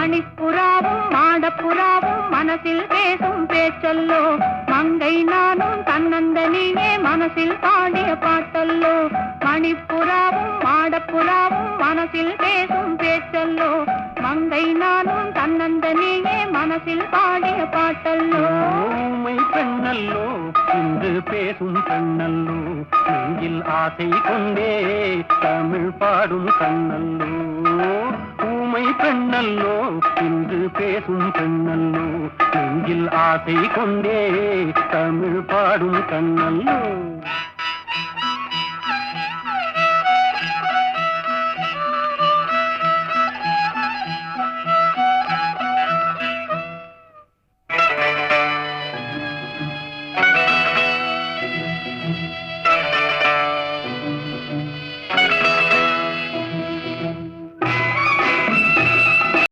மணிப்புறாவும் மாடப்புறாவும் மனசில் பேசும் பேச்சல்லோ மங்கை நானும் தன்னந்தனியே மனசில் பாடிய பாட்டல்லோ மணிப்புறாவும் மாடப்புறாவும் மனசில் பேசும் பேச்சல்லோ மங்கை நானும் தன்னந்தனியே மனசில் பாடிய பாட்டல்லோ ஊமை பெண்ணல்லோ இன்று பேசும் பெண்ணல்லோ நெஞ்சில் ஆசை கொண்டே தமிழ் பாடும் கண்ணல்லோ ஊமை பெண்ணல்லோ இன்று பேசும் பெண்ணல்லோ நெஞ்சில் ஆசை கொண்டே தமிழ் பாடும் கண்ணல்லோ